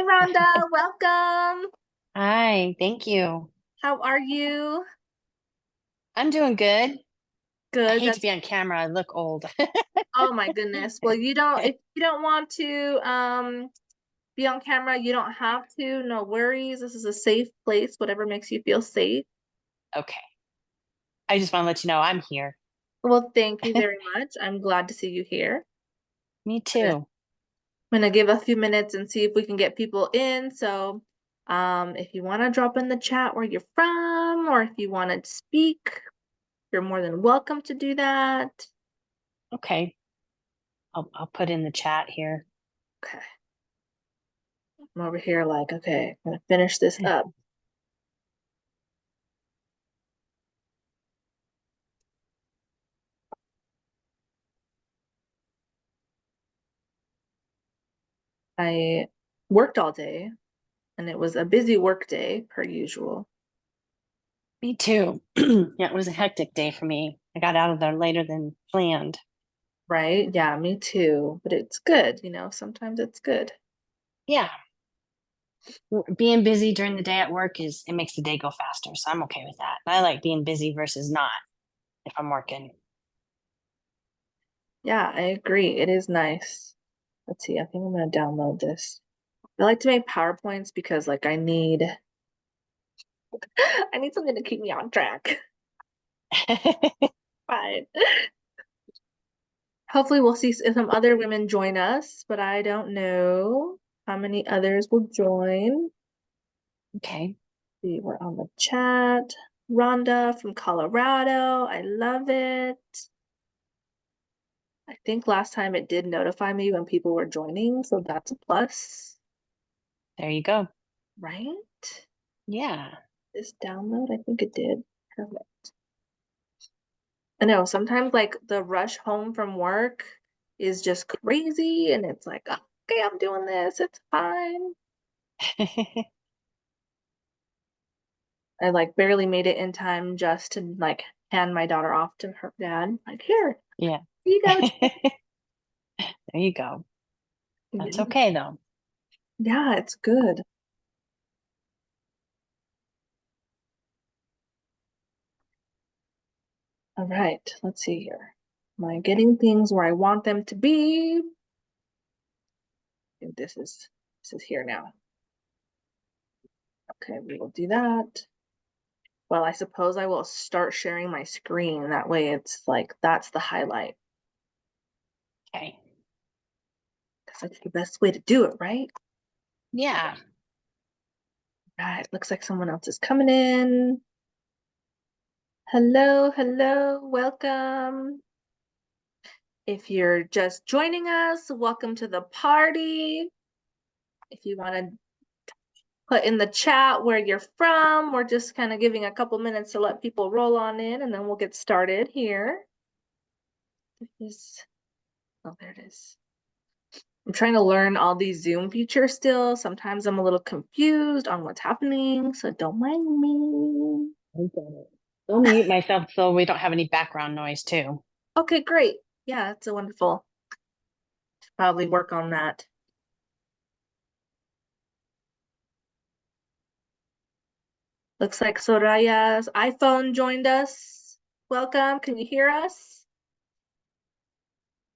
Rhonda. Welcome. Hi, thank you. How are you? I'm doing good. I Good. hate to That's be on camera. I look old. oh my goodness. Well, you don't if you don't want to be on camera, you don't have to. No worries. This is a safe place, whatever makes you feel safe. Okay. I just want to let you know I'm here. Well, thank you very much. I'm glad to see you here. Me I'm too. gonna give a few minutes and see if we can get people in. So, if you want to drop in the chat where you're from, or if you want to speak, you're more than welcome to do that. Okay. I'll put in the chat here. Okay. I'm over here like, okay, I'm gonna finish this up. I worked all day and it was a busy work day per usual. Me too. Yeah, it was a hectic day for me. I got out of there later than planned. Right? Yeah, me too. But it's good, sometimes it's good. Yeah. Being busy during the day at work it makes the day go faster. So I'm okay with that. I like being busy versus not if I'm working. Yeah, I agree. It is nice. Let's see, I think I'm gonna download this. I like to make PowerPoints because like I need I need something to keep me on track. Fine. Hopefully we'll see some other women join us, but I don't know how many others will join. Okay. See, we're on the chat. Rhonda from Colorado. I love it. I think last time it did notify me when people were joining, so that's a plus, There you go. right? Yeah. This download, I think it did. Perfect. I know sometimes like the rush home from work is just crazy and it's like, oh, okay, I'm doing this. It's fine. I like barely made it in time just to like hand my daughter off to her dad. Like, here Yeah. you go. There you go. That's Child." okay though. Yeah, it's good. All right, let's see here. Am I getting things where I want them to be? I think this is here now. Okay, we will do that. Well, I suppose I will start sharing my screen. That way it's like that's the highlight. Okay. Because that's the best way to do it, right? Yeah. Right, looks like someone else is coming in. Hello, hello, welcome. If you're just joining us, welcome to the party. If you want to put in the chat where you're from, we're just kind of giving a couple minutes to let people roll on in and then we'll get started here. Oh, there it is. I'm trying to learn all these Zoom features still. Sometimes I'm a little confused on what's happening, so don't mind me. I get it. I'll mute myself so we don't have any background noise too. Okay, great. Yeah, that's a wonderful. Probably work on that. Looks like Soraya's iPhone joined us. Welcome. Can you hear us?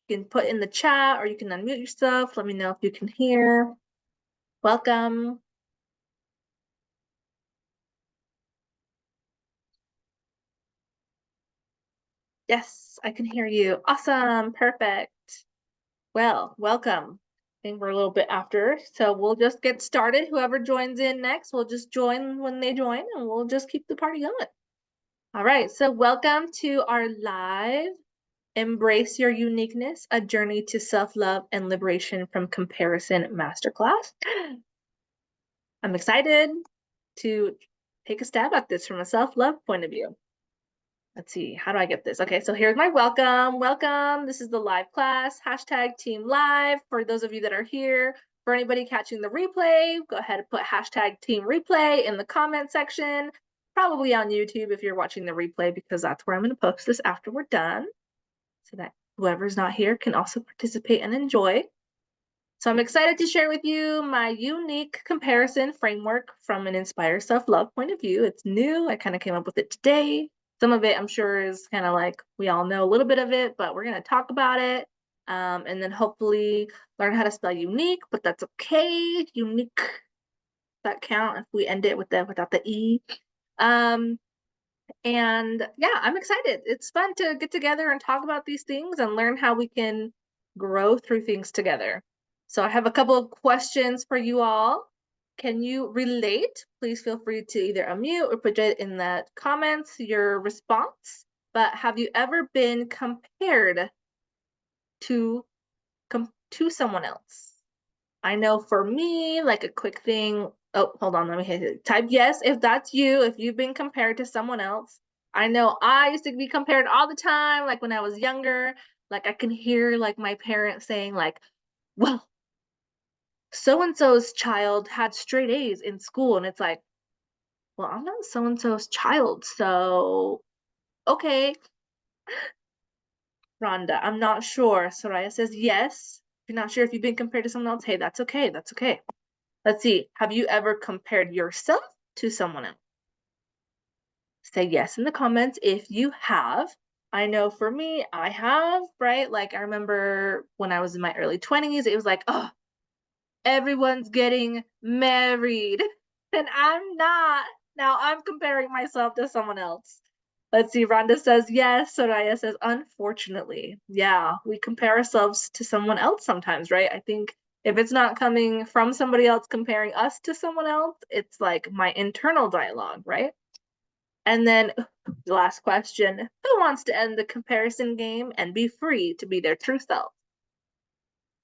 You can put in the chat or you can unmute yourself. Let me know if you can hear. Welcome. Yes, I can hear you. Awesome. Perfect. Well, welcome. I think we're a little bit after, so we'll just get started. Whoever joins in next, we'll just join when they join and we'll just keep the party going. All right, so welcome to our live Embrace Your Uniqueness, a journey to self-love and liberation from comparison masterclass. I'm excited to take a stab at this from a self-love point of view. Let's see, how do I get this? Okay, so here's my welcome. Welcome. This is the live class, hashtag team live. For those of you that are here, for anybody catching the replay, go ahead and put hashtag team replay in the comment section, probably on YouTube if you're watching the replay, because that's where I'm going to post this after we're done, so that whoever's not here can also participate and enjoy. So I'm excited to share with you my unique comparison framework from an inspired self-love point of view. It's new. I kind of came up with it today. Some of it I'm sure is kind of like we all know a little bit of it, but we're going to talk about it. And then hopefully learn how to spell unique, but that's okay. Unique, that count if we end it with without the E. And yeah, I'm excited. It's fun to get together and talk about these things and learn how we can grow through things together. So I have a couple of questions for you all. Can you relate? Please feel free to either unmute or put it in the comments, your response. But have you ever been compared to someone else? I know for me, like a quick thing. Oh, hold on. Let me hit it. Type yes if that's you, if you've been compared to someone else. I know I used to be compared all the time, like when I was younger. Like I can hear like my parents saying, like, well, so-and-so's child had straight A's in school. And it's like, well, I'm not so-and-so's child. So, okay, Rhonda, I'm not sure. Soraya says yes. If you're not sure if you've been compared to someone else, hey, that's okay. That's okay. Let's see. Have you ever compared yourself to someone else? Say yes in the comments if you have. I know for me, I have, right? Like I remember when I was in my early 20s, it was like, oh, everyone's getting married and I'm not. Now I'm comparing myself to someone else. Let's see. Rhonda says yes. Soraya says, unfortunately. Yeah, we compare ourselves to someone else sometimes, right? I think if it's not coming from somebody else comparing us to someone else, it's like my internal dialogue, right? And then the last question, who wants to end the comparison game and be free to be their true self?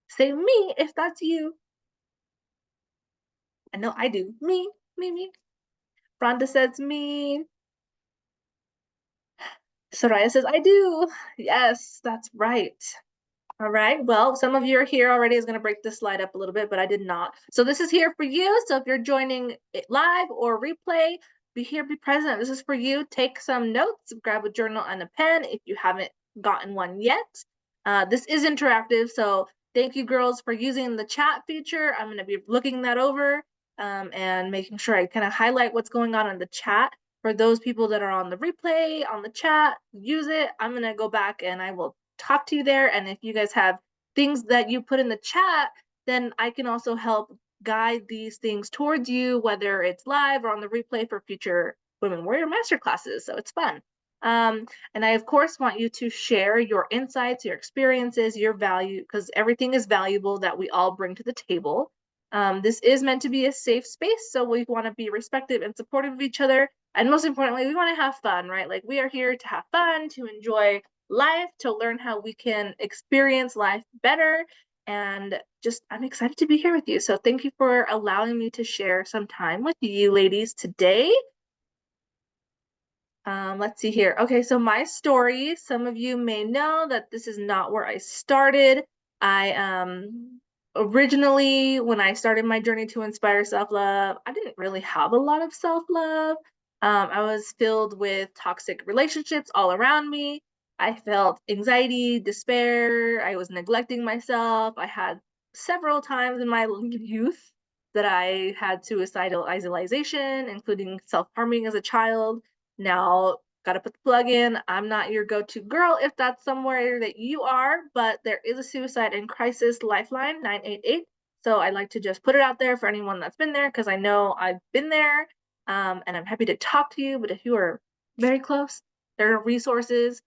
Say me if that's you. I know I do. Me. Rhonda says me. Soraya says I do. Yes, that's right. All right, well, some of you are here already. I was going to break this slide up a little bit, but I did not. So this is here for you. So if you're joining it live or replay, be here, be present. This is for you. Take some notes, grab a journal and a pen if you haven't gotten one yet. This is interactive, so thank you, girls, for using the chat feature. I'm going to be looking that over and making sure I kind of highlight what's going on in the chat. For those people that are on the replay, on the chat, use it. I'm going to go back and I will talk to you there. And if you guys have things that you put in the chat, then I can also help guide these things towards you, whether it's live or on the replay for future Women Warrior Masterclasses. So it's fun. And I, of course, want you to share your insights, your experiences, your value, because everything is valuable that we all bring to the table. This is meant to be a safe space, so we want to be respectful and supportive of each other. And most importantly, we want to have fun, right? Like we are here to have fun, to enjoy life, to learn how we can experience life better. And just, I'm excited to be here with you. So thank you for allowing me to share some time with you ladies today. Let's see here. Okay, so my story, some of you may know that this is not where I started. I originally, when I started my journey to inspire self-love, I didn't really have a lot of self-love. I was filled with toxic relationships all around me. I felt anxiety, despair. I was neglecting myself. I had several times in my youth that I had suicidal idealization, including self-harming as a child. Now, gotta put the plug in. I'm not your go-to girl if that's somewhere that you are, but there is a suicide and crisis lifeline, 988. So I'd like to just put it out there for anyone that's been there, because I know I've been there, and I'm happy to talk to you. But if you are very close, there are resources,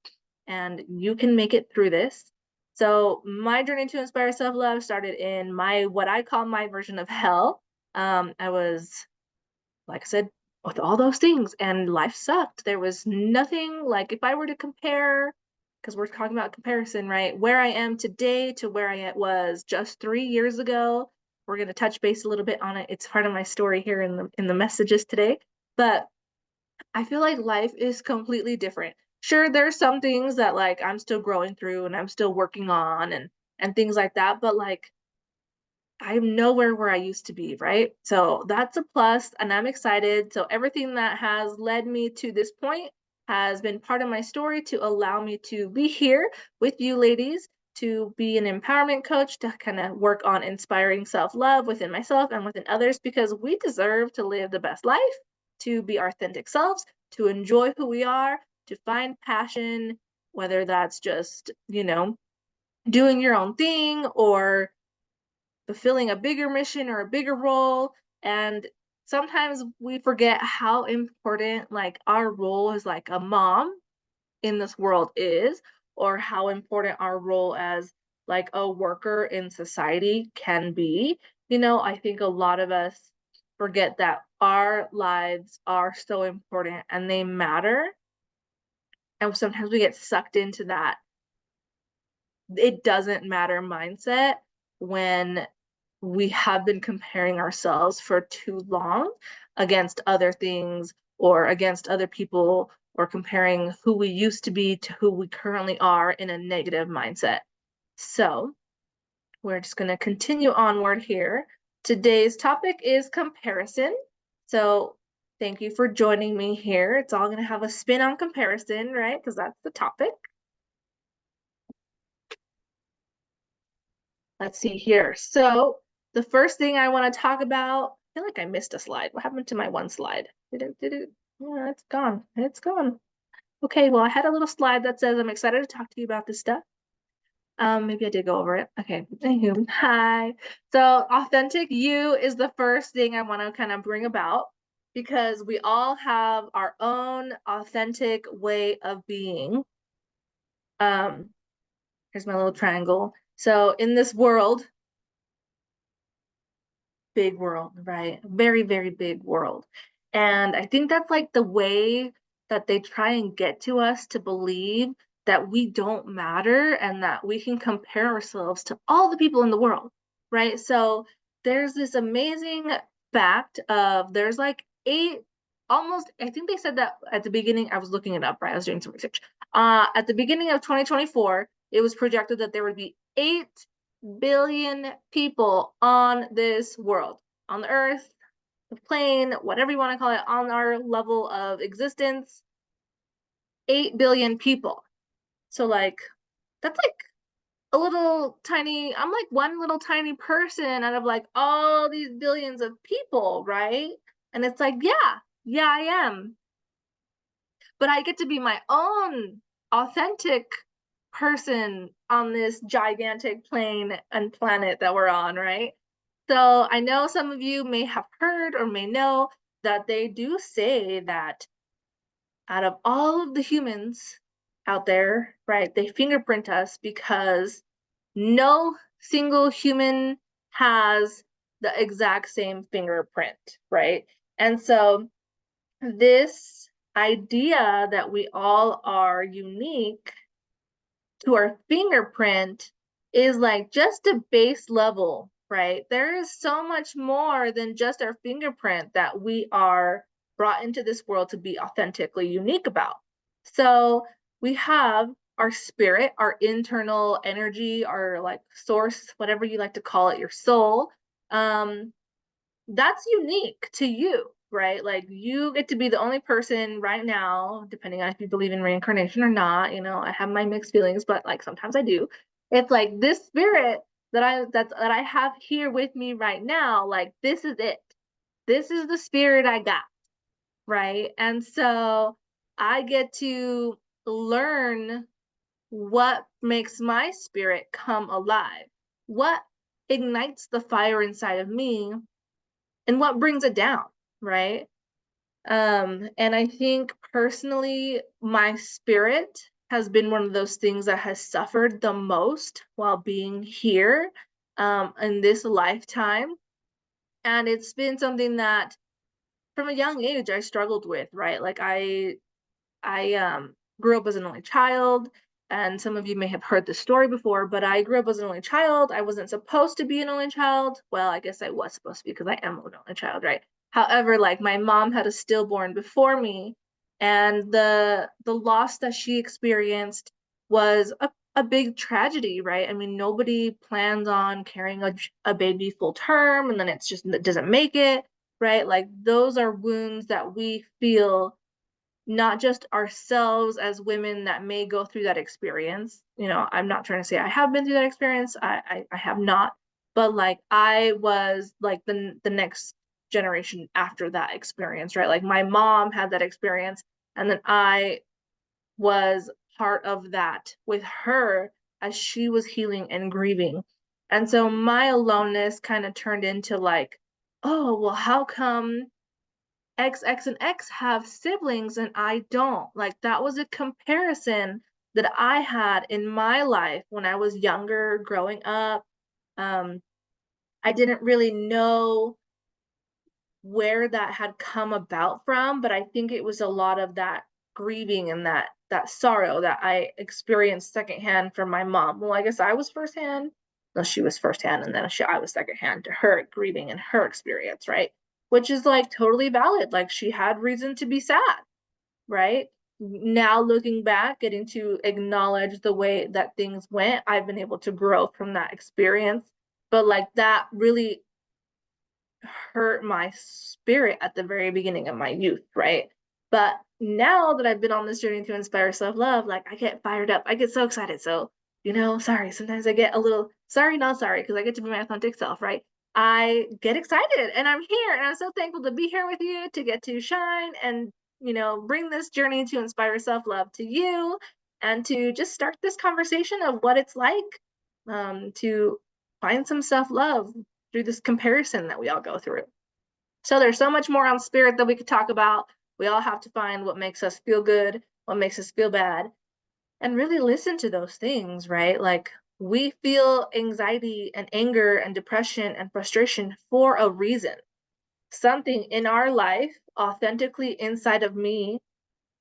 and you can make it through this. So my journey to inspire self-love started in what I call my version of hell. I was, like I said, with all those things, and life sucked. There was nothing, like if I were to compare, because we're talking about comparison, right? Where I am today to where I was just 3 years ago. We're going to touch base a little bit on it. It's part of my story here in the messages today. But I feel like life is completely different. Sure, there's some things that like I'm still growing through and I'm still working on and things like that, but like I'm nowhere where I used to be, right? So that's a plus, and I'm excited. So everything that has led me to this point has been part of my story to allow me to be here with you ladies to be an empowerment coach, to kind of work on inspiring self-love within myself and within others, because we deserve to live the best life, to be our authentic selves, to enjoy who we are, to find passion, whether that's just, doing your own thing or fulfilling a bigger mission or a bigger role. And sometimes we forget how important like our role as like a mom in this world is, or how important our role as like a worker in society can be. I think a lot of us forget that our lives are so important and they matter. And sometimes we get sucked into that it doesn't matter mindset when we have been comparing ourselves for too long against other things or against other people, or comparing who we used to be to who we currently are in a negative mindset. So we're just going to continue onward here. Today's topic is comparison. So thank you for joining me here. It's all going to have a spin on comparison, right? Because that's the topic. Let's see here. So the first thing I want to talk about, I feel like I missed a slide. What happened to my one slide? Did it? Yeah, it's gone. It's gone. Okay, well, I had a little slide that says I'm excited to talk to you about this stuff. Maybe I did go over it. Okay, anywho, hi. So authentic you is the first thing I want to kind of bring about, because we all have our own authentic way of being. Here's my little triangle. So in this world, big world, right? Very, very big world. And I think that's like the way that they try and get to us to believe that we don't matter and that we can compare ourselves to all the people in the world, right? So there's this amazing fact of there's like I think they said that at the beginning. I was looking it up, right? I was doing some research. At the beginning of 2024, it was projected that there would be 8 billion people on this world, on the earth, the plane, whatever you want to call it, on our level of existence. 8 billion people. So like that's like a little tiny, I'm like one little tiny person out of like all these billions of people, right? And it's like, yeah, I am. But I get to be my own authentic person on this gigantic plane and planet that we're on, right? So I know some of you may have heard or may know that they do say that out of all of the humans out there, right, they fingerprint us because no single human has the exact same fingerprint, right? And so this idea that we all are unique to our fingerprint is like just a base level, right? There is so much more than just our fingerprint that we are brought into this world to be authentically unique about. So we have our spirit, our internal energy, our like source, whatever you like to call it, your soul. That's unique to you, right? Like you get to be the only person right now, depending on if you believe in reincarnation or not. I have my mixed feelings, but like sometimes I do. It's like this spirit that I have here with me right now, like this is it. This is the spirit I got, right? And so I get to learn what makes my spirit come alive, what ignites the fire inside of me, and what brings it down, right? And I think personally, my spirit has been one of those things that has suffered the most while being here in this lifetime. And it's been something that from a young age I struggled with, right? Like I grew up as an only child, and some of you may have heard the story before, but I grew up as an only child. I wasn't supposed to be an only child. Well, I guess I was supposed to be because I am an only child, right? However, like my mom had a stillborn before me, and the loss that she experienced was a big tragedy, right? I mean, nobody plans on carrying a baby full term and then it doesn't make it, right? Like those are wounds that we feel not just ourselves as women that may go through that experience. You know, I'm not trying to say I have been through that experience. I have not, but like I was like the next generation after that experience, right? Like my mom had that experience, and then I was part of that with her as she was healing and grieving. And so my aloneness kind of turned into like, oh, well, how come X and X have siblings and I don't? Like that was a comparison that I had in my life when I was younger, growing up. Um, I didn't really know where that had come about from, but I think it was a lot of that grieving and that sorrow that I experienced secondhand from my mom. Well, I guess I was firsthand. No, she was firsthand, and then I was secondhand to her grieving and her experience, right? Which is like totally valid. Like she had reason to be sad, right? Now looking back, getting to acknowledge the way that things went, I've been able to grow from that experience. But like that really hurt my spirit at the very beginning of my youth, right? But now that I've been on this journey to inspire self-love, like I get fired up. I get so excited. So, sorry, sometimes I get a little sorry, not sorry, because I get to be my authentic self, right? I get excited and I'm here and I'm so thankful to be here with you to get to shine and, bring this journey to inspire self-love to you and to just start this conversation of what it's like to find some self-love through this comparison that we all go through. So there's so much more on spirit that we could talk about. We all have to find what makes us feel good, what makes us feel bad, and really listen to those things, right? Like we feel anxiety and anger and depression and frustration for a reason. Something in our life, authentically inside of me,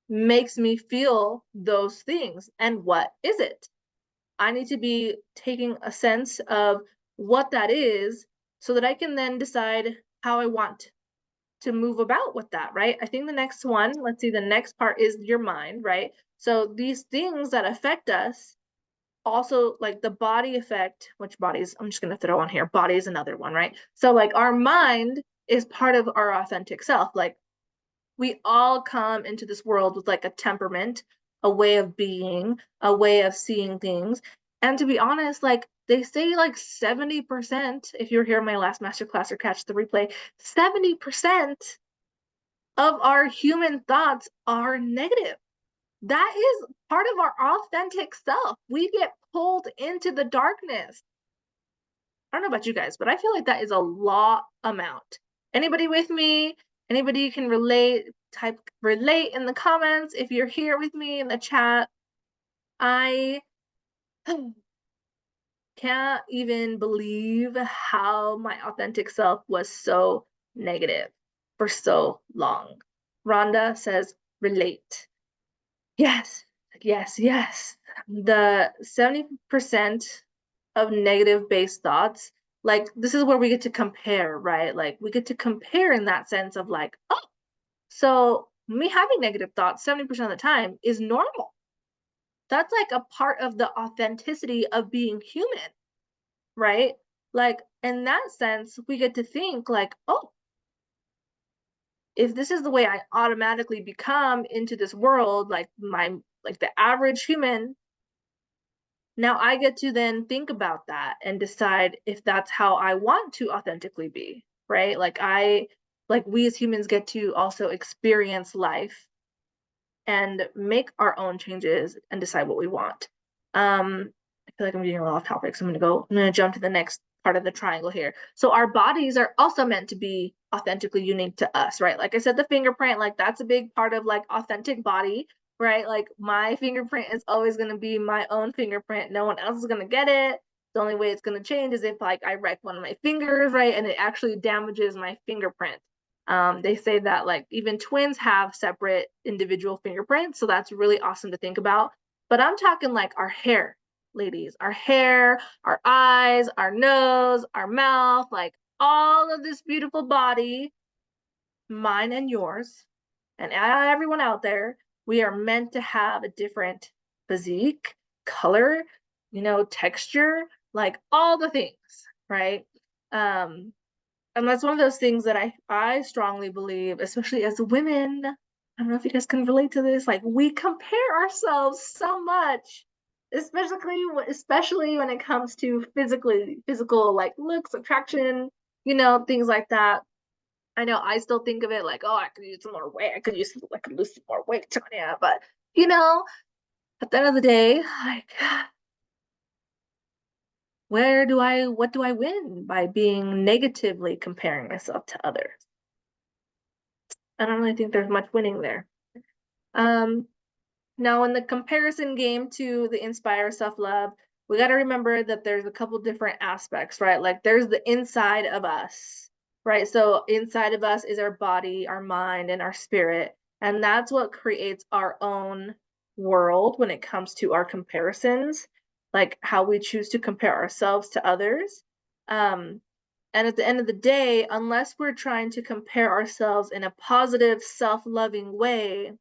makes me feel those things. And what is it? I need to be taking a sense of what that is so that I can then decide how I want to move about with that, right? I think the next one, let's see, the next part is your mind, right? So these things that affect us also like the body effect, which bodies, I'm just going to throw on here. Body is another one, right? So like our mind is part of our authentic self. Like we all come into this world with like a temperament, a way of being, a way of seeing things. And to be honest, like they say like 70%, if you're here in my last masterclass or catch the replay, 70% of our human thoughts are negative. That is part of our authentic self. We get pulled into the darkness. I don't know about you guys, but I feel like that is a law amount. Anybody with me? Anybody can relate? Type relate in the comments if you're here with me in the chat. I can't even believe how my authentic self was so negative for so long. Rhonda says relate. Yes, yes, yes. The 70% of negative based thoughts, like this is where we get to compare, right? Like we get to compare in that sense of like, oh, so me having negative thoughts 70% of the time is normal. That's like a part of the authenticity of being human, right? Like in that sense, we get to think like, oh, if this is the way I automatically become into this world, like the average human, now I get to then think about that and decide if that's how I want to authentically be, right? Like we as humans get to also experience life and make our own changes and decide what we want. I feel like I'm getting a lot off topic, so I'm gonna jump to the next part of the triangle here. So our bodies are also meant to be authentically unique to us, right? Like I said, the fingerprint, like that's a big part of like authentic body, right? Like my fingerprint is always gonna be my own fingerprint. No one else is gonna get it. The only way it's gonna change is if like I wreck one of my fingers, right? And it actually damages my fingerprint. They say that like even twins have separate individual fingerprints, so that's really awesome to think about. But I'm talking like our hair, ladies, our hair, our eyes, our nose, our mouth, like all of this beautiful body, mine and yours, and everyone out there, we are meant to have a different physique, color, texture, like all the things, right? Um, and that's one of those things that I strongly believe, especially as women, I don't know if you guys can relate to this. Like we compare ourselves so much, especially when it comes to physical like looks, attraction, things like that. I know I still think of it like, oh, I could use some more weight. I could lose some more weight, Tanya. But you know, at the end of the day, like, what do I win by being negatively comparing myself to others? I don't really think there's much winning there. Um, Now, in the comparison game to the inspire self love, we got to remember that there's a couple different aspects, right? Like there's the inside of us, right? So, inside of us is our body, our mind, and our spirit. And that's what creates our own world when it comes to our comparisons, like how we choose to compare ourselves to others. Um, and at the end of the day, unless we're trying to compare ourselves in a positive, self loving way,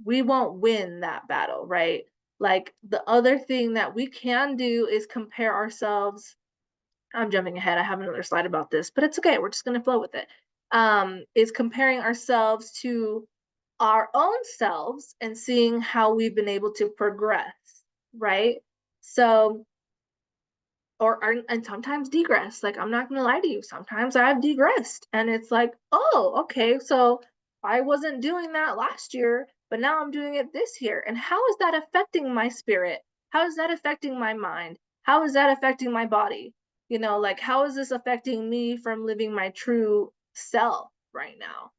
we won't win that battle, right? Like the other thing that we can do is compare ourselves. I'm jumping ahead. I have another slide about this, but it's okay. We're just going to flow with it. Is comparing ourselves to our own selves and seeing how we've been able to progress, right? So and sometimes degress. Like I'm not gonna lie to you, sometimes I've degressed and it's like, oh, okay, so I wasn't doing that last year, but now I'm doing it this year. And how is that affecting my spirit? How is that affecting my mind? How is that affecting my body? Like how is this affecting me from living my true self right now?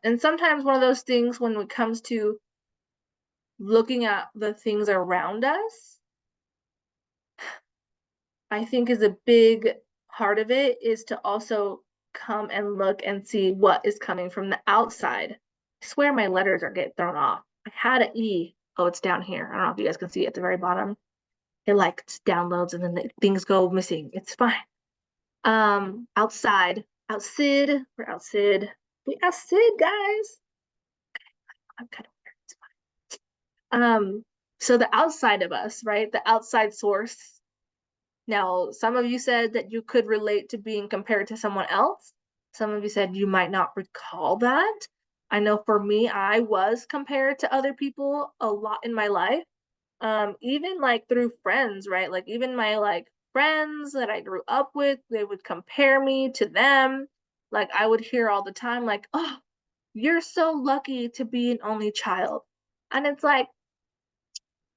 And sometimes one of those things when it comes to looking at the things around us, I think is a big part of it is to also come and look and see what is coming from the outside. I swear my letters are getting thrown off. I had an E. Oh, it's down here. I don't know if you guys can see it at the very bottom. It like downloads and then things go missing. It's fine. Outside. Outside. We're outside. We outside, guys. I'm kind of weird. It's fine. So the outside of us, right? The outside source. Now, some of you said that you could relate to being compared to someone else. Some of you said you might not recall that. I know for me, I was compared to other people a lot in my life. Even like through friends, right? Like even my like friends that I grew up with, they would compare me to them. Like I would hear all the time, like, oh, you're so lucky to be an only child. And it's like,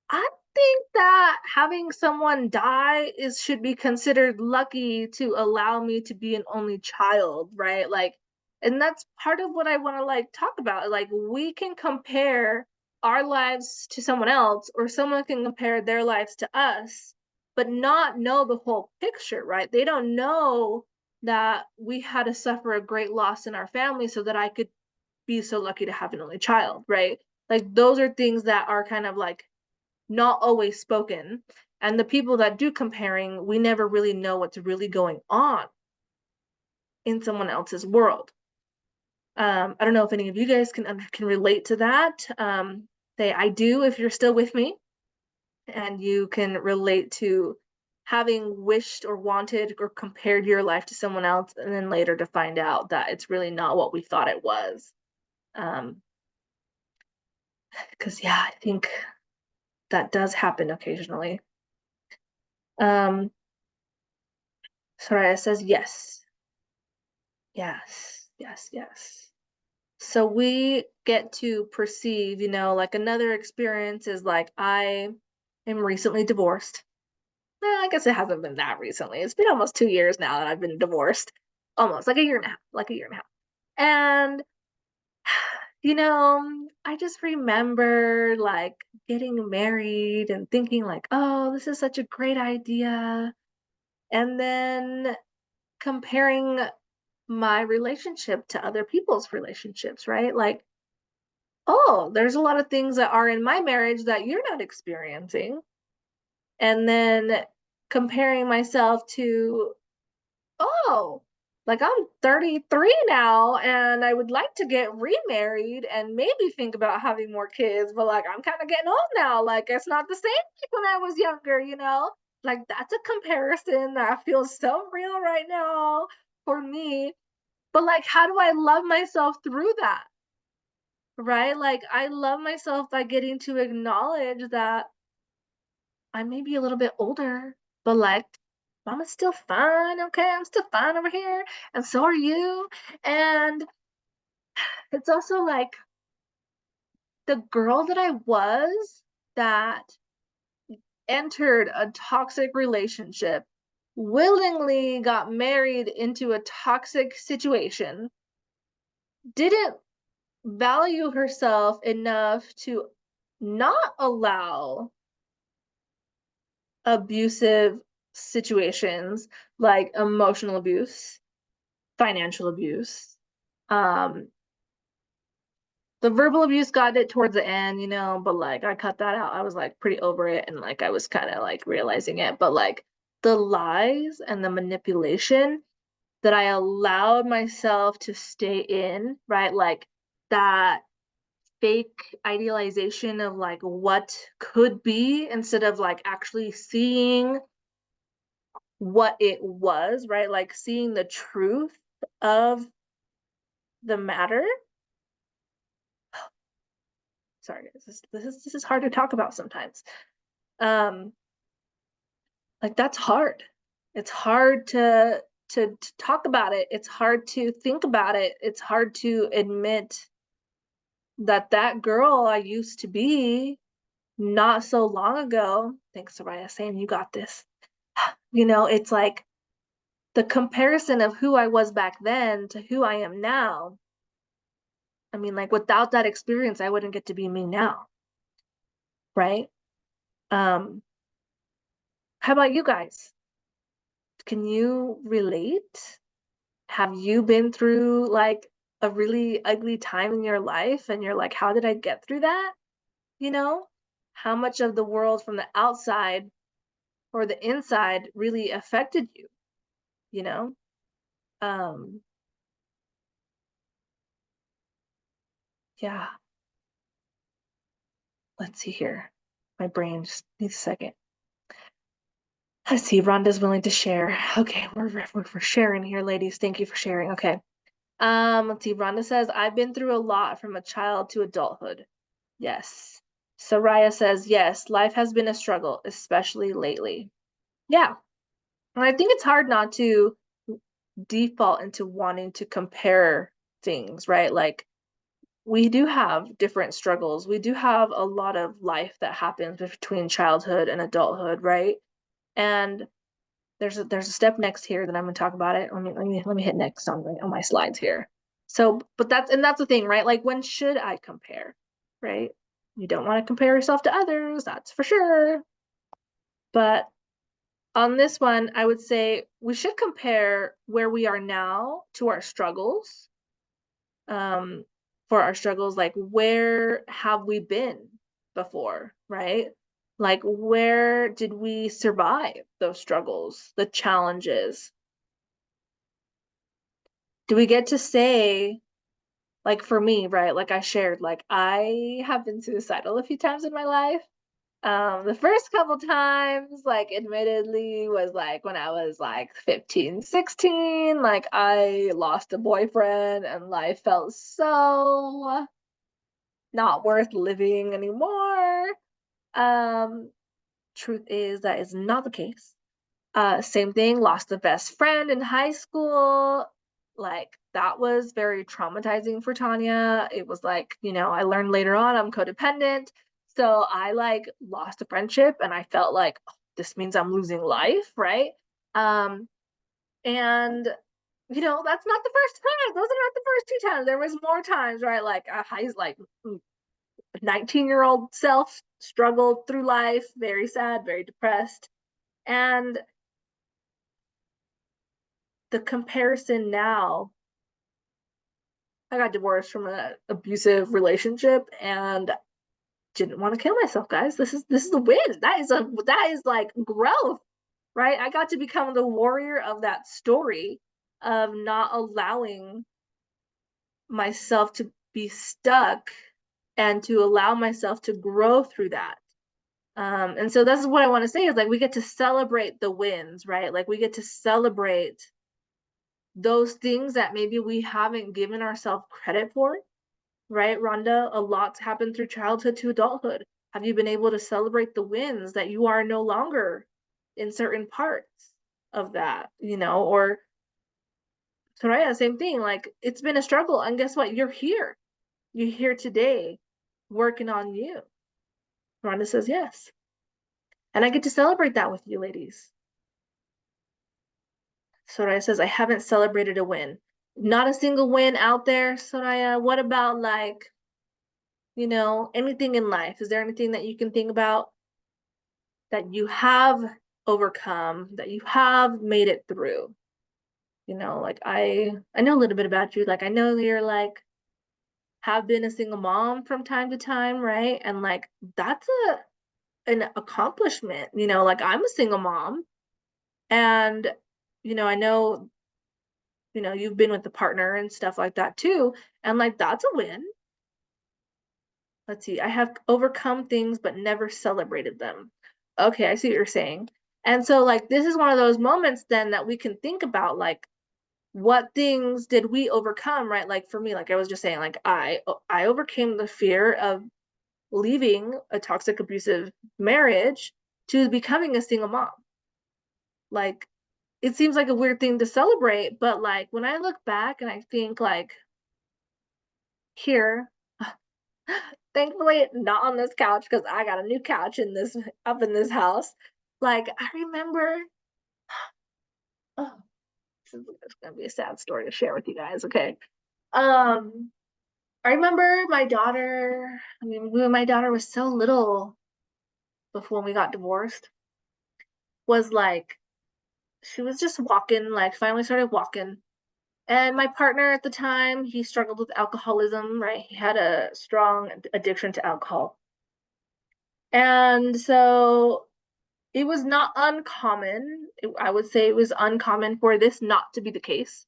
I think that having someone die should be considered lucky to allow me to be an only child, right? Like, and that's part of what I want to like talk about. Like, we can compare our lives to someone else, or someone can compare their lives to us, but not know the whole picture, right? They don't know that we had to suffer a great loss in our family so that I could be so lucky to have an only child, right? Like, those are things that are kind of like not always spoken. And the people that do comparing, we never really know what's really going on in someone else's world. I don't know if any of you guys can relate to that. Say I do if you're still with me, and you can relate to having wished or wanted or compared your life to someone else, and then later to find out that it's really not what we thought it was. Because yeah, I think that does happen occasionally. Um, Soraya says yes. Yes, yes, yes. So we get to perceive, like another experience is like I am recently divorced. Well, I guess it hasn't been that recently. It's been almost 2 years now that I've been divorced. Almost like a year and a half, like a year and a half. And I just remember like getting married and thinking like, oh, this is such a great idea. And then comparing my relationship to other people's relationships, right? Like, oh, there's a lot of things that are in my marriage that you're not experiencing. And then comparing myself to, oh, like I'm 33 now and I would like to get remarried and maybe think about having more kids, but like I'm kind of getting old now. Like it's not the same like when I was younger. Like that's a comparison that feels so real right now for me. But like, how do I love myself through that? right? Like, I love myself by getting to acknowledge that I may be a little bit older, but like, mama's still fine, okay? I'm still fine over here, and so are you. And it's also like the girl that I was that entered a toxic relationship, willingly got married into a toxic situation, didn't value herself enough to not allow abusive situations like emotional abuse, financial abuse. Um, the verbal abuse got it towards the end, but like I cut that out. I was like pretty over it and like I was kind of like realizing it. But like the lies and the manipulation that I allowed myself to stay in, right? Like that fake idealization of like what could be instead of like actually seeing what it was, right? Like seeing the truth of the matter. Sorry, this is hard to talk about sometimes. Um, like that's hard. It's hard to talk about it. It's hard to think about it. It's hard to admit that that girl I used to be not so long ago. Thanks, Soraya, saying you got this. It's like the comparison of who I was back then to who I am now. I mean, like without that experience, I wouldn't get to be me now, right? Um, how about you guys? Can you relate? Have you been through like a really ugly time in your life and you're like, how did I get through that? You know? How much of the world from the outside or the inside really affected you, you know? Um, yeah, let's see here. My brain just needs a second. Let's see, Rhonda's willing to share. Okay, we're sharing here, ladies. Thank you for sharing. Okay. Let's see. Rhonda says, I've been through a lot from a child to adulthood. Yes. Soraya says, yes, life has been a struggle, especially lately. Yeah. And I think it's hard not to default into wanting to compare things, right? Like we do have different struggles. We do have a lot of life that happens between childhood and adulthood, right? And there's a step next here that I'm going to talk about it. Let me hit next on my slides here. So, but that's the thing, right? Like when should I compare, right? You don't want to compare yourself to others, that's for sure. But on this one, I would say we should compare where we are now to our struggles. Um, for our struggles, like where have we been before, right? Like where did we survive those struggles, the challenges? Do we get to say, like for me, right? Like I shared, like I have been suicidal a few times in my life. The first couple times, like admittedly, was like when I was like 15, 16. Like I lost a boyfriend and life felt so not worth living anymore. Um, Truth is that is not the case. Same thing, lost a best friend in high school. Like that was very traumatizing for Tanya. It was like, I learned later on I'm codependent. So I like lost a friendship and I felt like, oh, this means I'm losing life, right? Um, and that's not the first time. Those are not the first two times. There was more times, right? Like high like 19-year-old self struggled through life, very sad, very depressed. And the comparison now, I got divorced from an abusive relationship and didn't want to kill myself, guys. This is a win. That is like growth, right? I got to become the warrior of that story of not allowing myself to be stuck and to allow myself to grow through that. And so that's what I want to say is like we get to celebrate the wins, right? Like we get to celebrate those things that maybe we haven't given ourselves credit for, right, Rhonda? A lot's happened through childhood to adulthood. Have you been able to celebrate the wins that you are no longer in certain parts of that, or Soraya, same thing. Like, it's been a struggle, and guess what? You're here. You're here today working on you. Rhonda says yes. And I get to celebrate that with you, ladies. Soraya says, I haven't celebrated a win. Not a single win out there, Soraya. What about, like, anything in life? Is there anything that you can think about that you have overcome, that you have made it through? Like, I know a little bit about you. Like, I know you're like have been a single mom from time to time, right? And like that's an accomplishment. Like, I'm a single mom, and I know you've been with a partner and stuff like that too, and like that's a win. Let's see. I have overcome things but never celebrated them. Okay, I see what you're saying. And so, like, this is one of those moments then that we can think about, like, what things did we overcome, right? Like, for me, like I was just saying, like, I overcame the fear of leaving a toxic abusive marriage to becoming a single mom. Like, it seems like a weird thing to celebrate, but like when I look back and I think, like, here, thankfully not on this couch because I got a new couch in this up in this house. Like, I remember, oh, this is gonna be a sad story to share with you guys. Okay. um I remember my daughter. I mean, my daughter was so little before when we got divorced. Was like, she was just walking, like finally started walking. And my partner at the time, he struggled with alcoholism, right? He had a strong addiction to alcohol. And so it was not uncommon. I would say it was uncommon for this not to be the case.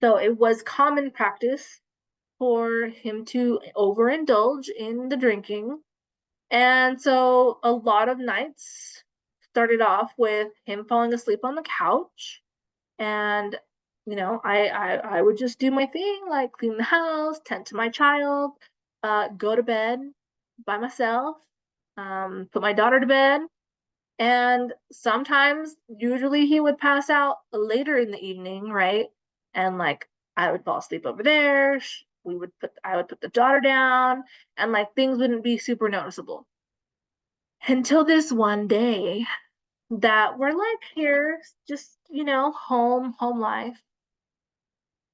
So it was common practice for him to overindulge in the drinking. And so a lot of nights started off with him falling asleep on the couch. And I would just do my thing, like clean the house, tend to my child, go to bed by myself, put my daughter to bed. And sometimes, usually, he would pass out later in the evening, right? And like I would fall asleep over there. I would put the daughter down, and like things wouldn't be super noticeable until this one day that we're like here, just home life.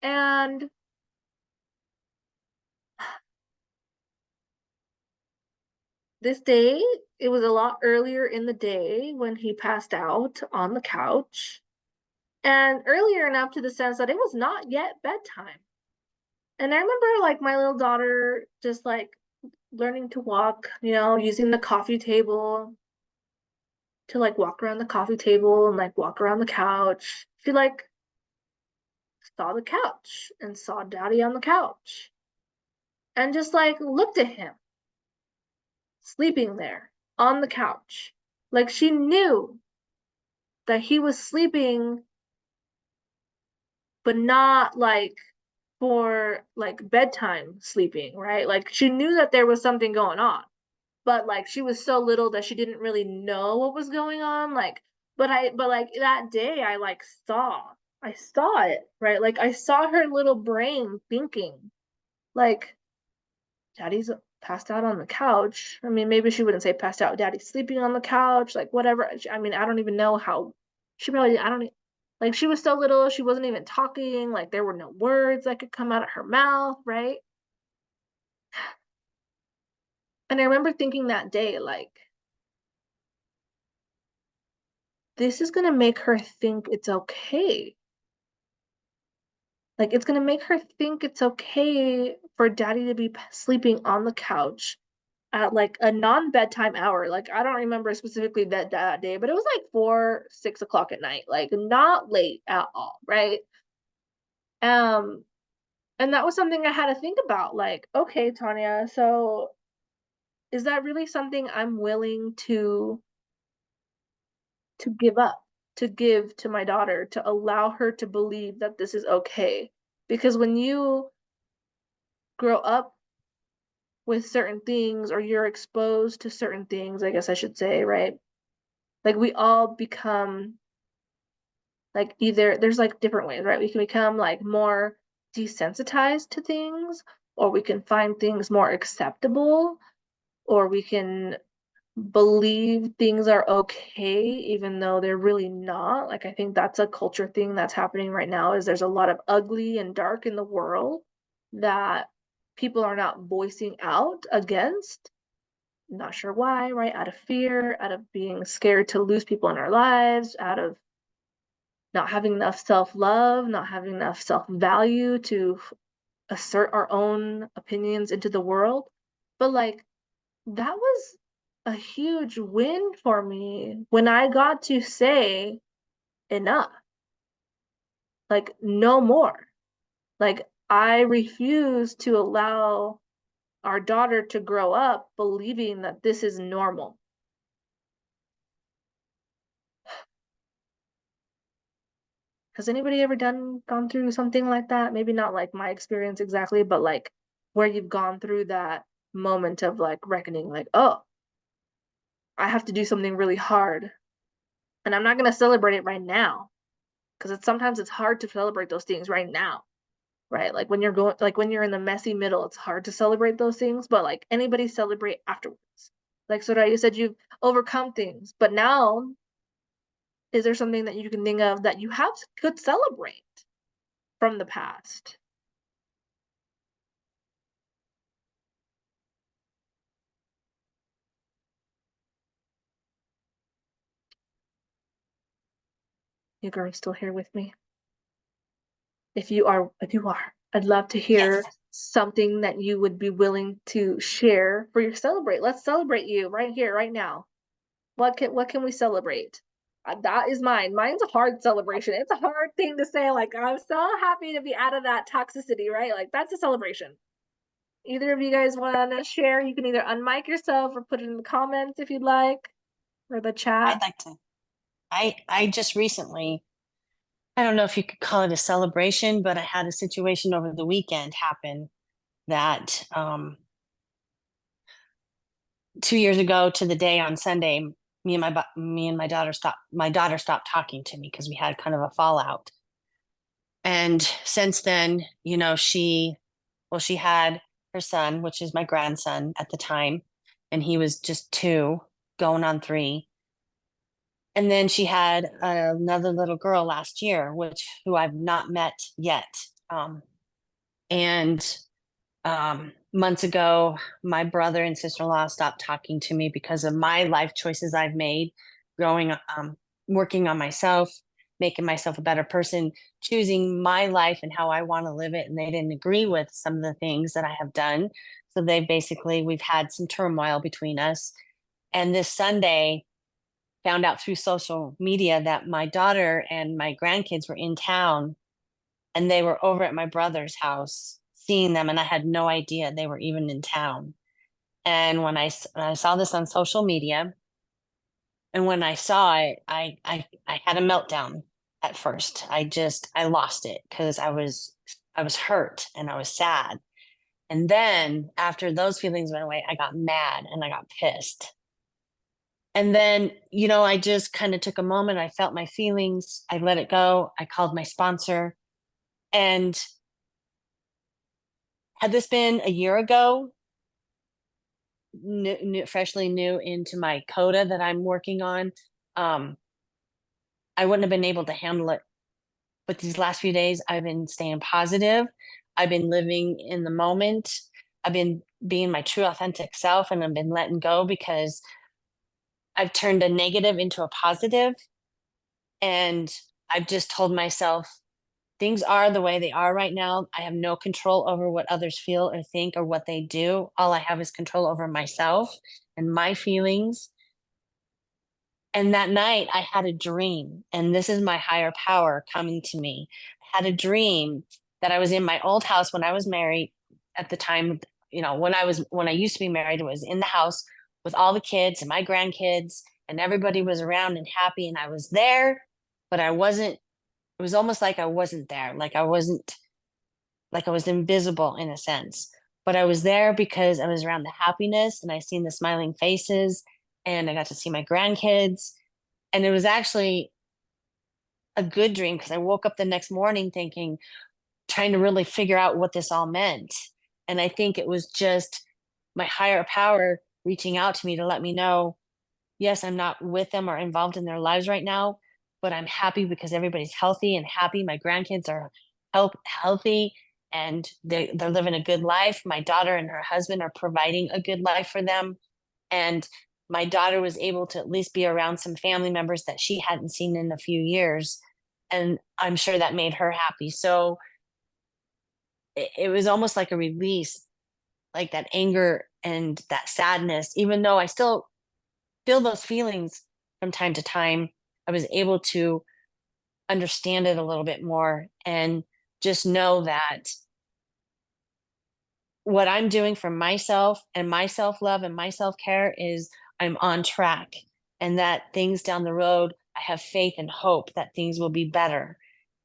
And this day, it was a lot earlier in the day when he passed out on the couch, and earlier enough to the sense that it was not yet bedtime. And I remember, like, my little daughter just like learning to walk, using the coffee table to like walk around the coffee table and like walk around the couch. She like saw the couch and saw daddy on the couch and just like looked at him sleeping there on the couch. Like, she knew that he was sleeping, but not like for like bedtime sleeping, right? Like, she knew that there was something going on, but like she was so little that she didn't really know what was going on. Like, but like that day I saw it, right? Like, I saw her little brain thinking, like, daddy's passed out on the couch. I mean, maybe she wouldn't say passed out, daddy's sleeping on the couch, like whatever. I mean, I don't even know how. She probably, I don't like, she was so little, she wasn't even talking, like there were no words that could come out of her mouth, right? And I remember thinking that day, like, this is gonna make her think it's okay. Like, it's gonna make her think it's okay for daddy to be sleeping on the couch at like a non-bedtime hour. Like, I don't remember specifically that day, but it was like 4, 6 o'clock at night, like not late at all, right? Um, and that was something I had to think about. Like, okay, Tanya, so is that really something I'm willing to give up, to give to my daughter, to allow her to believe that this is okay? Because when you grow up with certain things, or you're exposed to certain things, I guess I should say, right? Like we all become like either there's like different ways, right? We can become like more desensitized to things, or we can find things more acceptable, or we can believe things are okay even though they're really not. Like I think that's a culture thing that's happening right now is there's a lot of ugly and dark in the world that people are not voicing out against. Not sure why, right? Out of fear, out of being scared to lose people in our lives, out of not having enough self-love, not having enough self-value to assert our own opinions into the world. But like that was a huge win for me when I got to say enough, like no more. Like I refuse to allow our daughter to grow up believing that this is normal. Has anybody ever gone through something like that? Maybe not like my experience exactly, but like where you've gone through that moment of like reckoning, like, oh, I have to do something really hard. And I'm not gonna celebrate it right now. Because it's sometimes it's hard to celebrate those things right now, right? Like when you're going like when you're in the messy middle, it's hard to celebrate those things, but like anybody celebrate afterwards. Like Soraya, you said you've overcome things, but now is there something that you can think of that you have could celebrate from the past? You girls still here with me? If you are, I'd love to Yes. hear something that you would be willing to share for your celebrate. Let's celebrate you right here, right now. What can we celebrate? That is mine. Mine's a hard celebration. It's a hard thing to say. Like I'm so happy to be out of that toxicity, right? Like that's a celebration. Either of you guys want to share? You can either unmic yourself or put it in the comments if you'd like, or the chat. I'd like to. I just recently, I don't know if you could call it a celebration, but I had a situation over the weekend happen that 2 years ago to the day on Sunday, me and my daughter stopped talking to me because we had kind of a fallout. And since then, she had her son, which is my grandson at the time, and he was just 2, going on 3. And then she had another little girl last year, who I've not met yet. And months ago, my brother and sister-in-law stopped talking to me because of my life choices I've made, growing, working on myself, making myself a better person, choosing my life and how I want to live it. And they didn't agree with some of the things that I have done. So we've had some turmoil between us. And this Sunday, found out through social media that my daughter and my grandkids were in town, and they were over at my brother's house seeing them, and I had no idea they were even in town. And when I saw this on social media, and when I saw it, I had a meltdown at first. I lost it because I was hurt and I was sad. And then after those feelings went away, I got mad and I got pissed. And then, I just kind of took a moment. I felt my feelings. I let it go. I called my sponsor. And had this been a year ago, freshly new into my coda that I'm working on, um, I wouldn't have been able to handle it. But these last few days, I've been staying positive. I've been living in the moment. I've been being my true, authentic self, and I've been letting go because I've turned a negative into a positive. And I've just told myself, things are the way they are right now. I have no control over what others feel or think or what they do. All I have is control over myself and my feelings. And that night I had a dream, and this is my higher power coming to me. I had a dream that I was in my old house when I was married at the time, when I used to be married, I was in the house with all the kids and my grandkids, and everybody was around and happy, and I was there, but I wasn't. It was almost like I wasn't there, like I was invisible in a sense. but I was there because I was around the happiness and I seen the smiling faces and I got to see my grandkids. And it was actually a good dream because I woke up the next morning thinking, trying to really figure out what this all meant. And I think it was just my higher power reaching out to me to let me know, yes, I'm not with them or involved in their lives right now, but I'm happy because everybody's healthy and happy. My grandkids are healthy and they're living a good life. My daughter and her husband are providing a good life for them. And my daughter was able to at least be around some family members that she hadn't seen in a few years. And I'm sure that made her happy. So it was almost like a release, like that anger and that sadness, even though I still feel those feelings from time to time. I was able to understand it a little bit more and just know that what I'm doing for myself and my self love and my self care is I'm on track, and that things down the road, I have faith and hope that things will be better.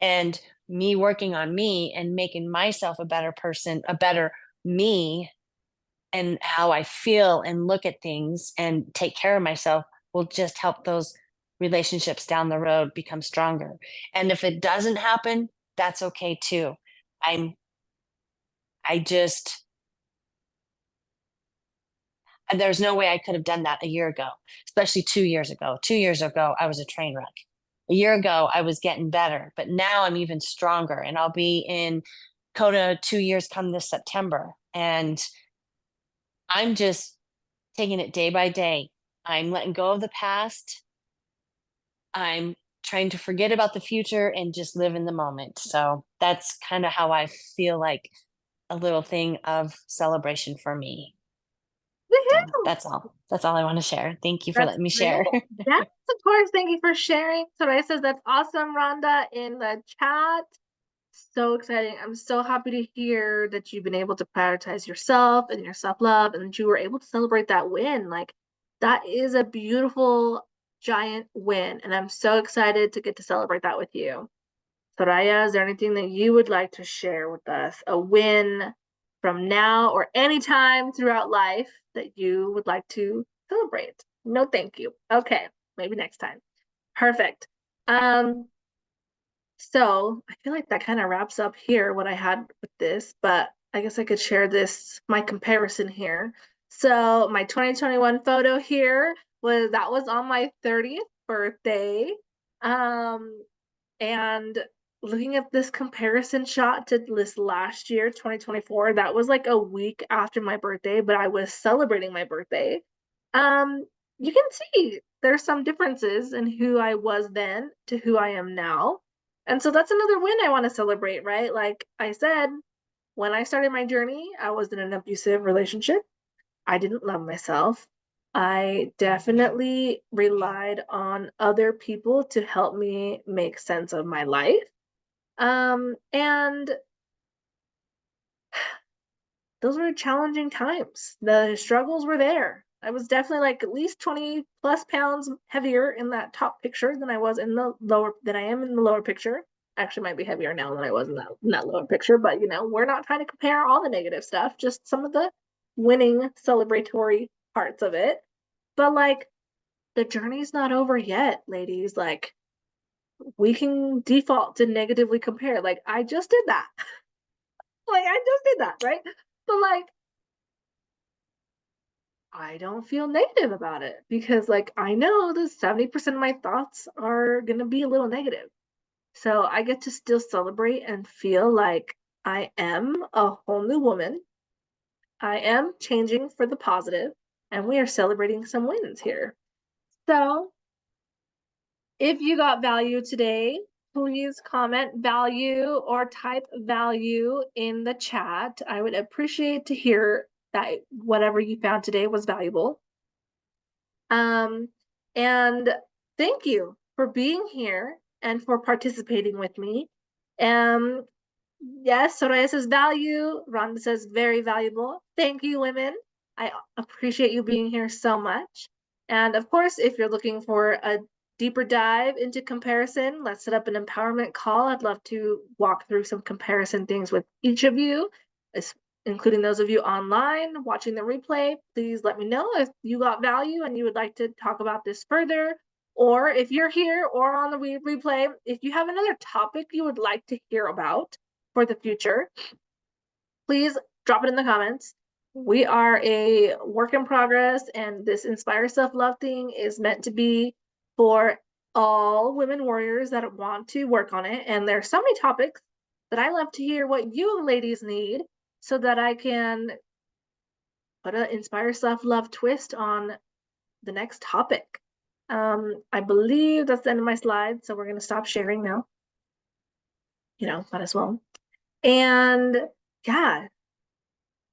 And me working on me and making myself a better person, a better me, and how I feel and look at things and take care of myself will just help those relationships down the road become stronger. And if it doesn't happen, that's okay too. I'm I just there's no way I could have done that a year ago, especially 2 years ago. 2 years ago, I was a train wreck. A year ago, I was getting better, but now I'm even stronger. And I'll be in Coda 2 years come this September. And I'm just taking it day by day. I'm letting go of the past. I'm trying to forget about the future and just live in the moment. So that's kind of how I feel like a little thing of celebration for me. So Woohoo! that's all. That's all I want to share. Thank you for That's letting me great. share. Yes, of course. Thank you for sharing. Soraya says that's awesome, Rhonda, in the chat. So exciting. I'm so happy to hear that you've been able to prioritize yourself and your self-love and that you were able to celebrate that win. Like, that is a beautiful, giant win. And I'm so excited to get to celebrate that with you. Soraya, is there anything that you would like to share with us? A win from now or anytime throughout life that you would like to celebrate? No, thank you. Okay, maybe next time. Perfect. So I feel like that kind of wraps up here what I had with this, but I guess I could share this, my comparison here. So my 2021 photo here was on my 30th birthday. Um, and looking at this comparison shot to this last year, 2024, that was like a week after my birthday, but I was celebrating my birthday. Um, you can see there's some differences in who I was then to who I am now. And so that's another win I want to celebrate, right? Like I said, when I started my journey, I was in an abusive relationship. I didn't love myself. I definitely relied on other people to help me make sense of my life. And those were challenging times. The struggles were there. I was definitely like at least 20 plus pounds heavier in that top picture than I was in the lower than I am in the lower picture. Actually might be heavier now than I was in that lower picture, but we're not trying to compare all the negative stuff, just some of the winning celebratory parts of it. But like the journey's not over yet, ladies. Like we can default to negatively compare. Like I just did that. Like I just did that, right? But like I don't feel negative about it because like I know that 70% of my thoughts are going to be a little negative. So I get to still celebrate and feel like I am a whole new woman. I am changing for the positive and we are celebrating some wins here. So if you got value today, please comment value or type value in the chat. I would appreciate to hear that whatever you found today was valuable. And thank you for being here and for participating with me. Um, yes, Soraya says value. Rhonda says very valuable. Thank you, women. I appreciate you being here so much. And of course, if you're looking for a deeper dive into comparison, let's set up an empowerment call. I'd love to walk through some comparison things with each of you, including those of you online watching the replay. Please let me know if you got value and you would like to talk about this further. Or if you're here or on the replay, if you have another topic you would like to hear about for the future, please drop it in the comments. We are a work in progress, and this Inspire Self-Love thing is meant to be for all women warriors that want to work on it. And there's so many topics that I love to hear what you ladies need so that I can put an Inspire Self-Love twist on the next topic. I believe that's the end of my slide, so we're going to stop sharing now. Might as well. And yeah,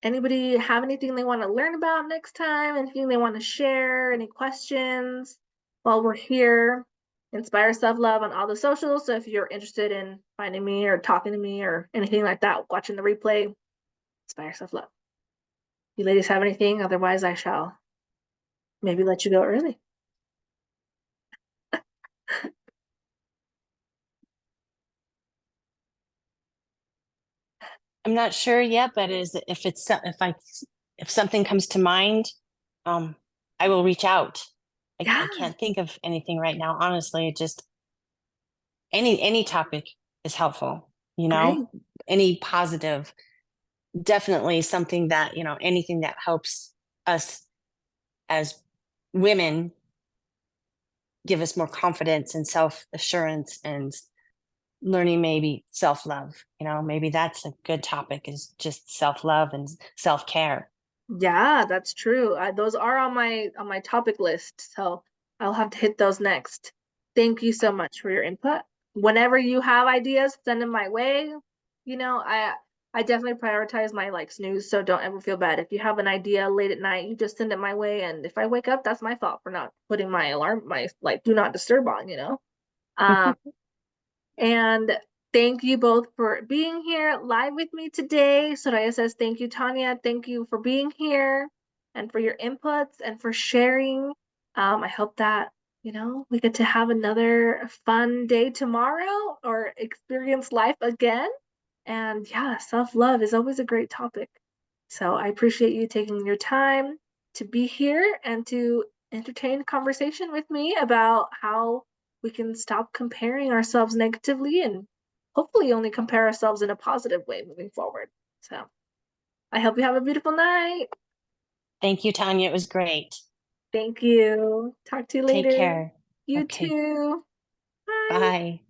anybody have anything they want to learn about next time? Anything they want to share? Any questions while we're here? Inspire Self-Love on all the socials. So if you're interested in finding me or talking to me or anything like that, watching the replay, Inspire Self-Love. You ladies have anything? Otherwise, I shall maybe let you go early. I'm not sure yet, but if something comes to mind, I will reach out. Yeah, I can't think of anything right now. Honestly, just any topic is helpful, great. any positive, definitely something that, anything that helps us as women give us more confidence and self-assurance and learning maybe self-love. Maybe that's a good topic, is just self-love and self-care. Yeah, that's true. Those are on my topic list, so I'll have to hit those next. Thank you so much for your input. Whenever you have ideas, send them my way. I definitely prioritize my snooze, so don't ever feel bad. If you have an idea late at night, you just send it my way, and if I wake up, that's my fault for not putting my alarm, my do not disturb on. Um, and thank you both for being here live with me today. Soraya says, thank you, Tanya. Thank you for being here and for your inputs and for sharing. I hope that, we get to have another fun day tomorrow or experience life again. And yeah, self-love is always a great topic. So I appreciate you taking your time to be here and to entertain conversation with me about how we can stop comparing ourselves negatively and hopefully only compare ourselves in a positive way moving forward. So I hope you have a beautiful night. Thank you, Tanya. It was great. Thank you. Talk to you Take later. care. You Okay. too. Bye. Bye.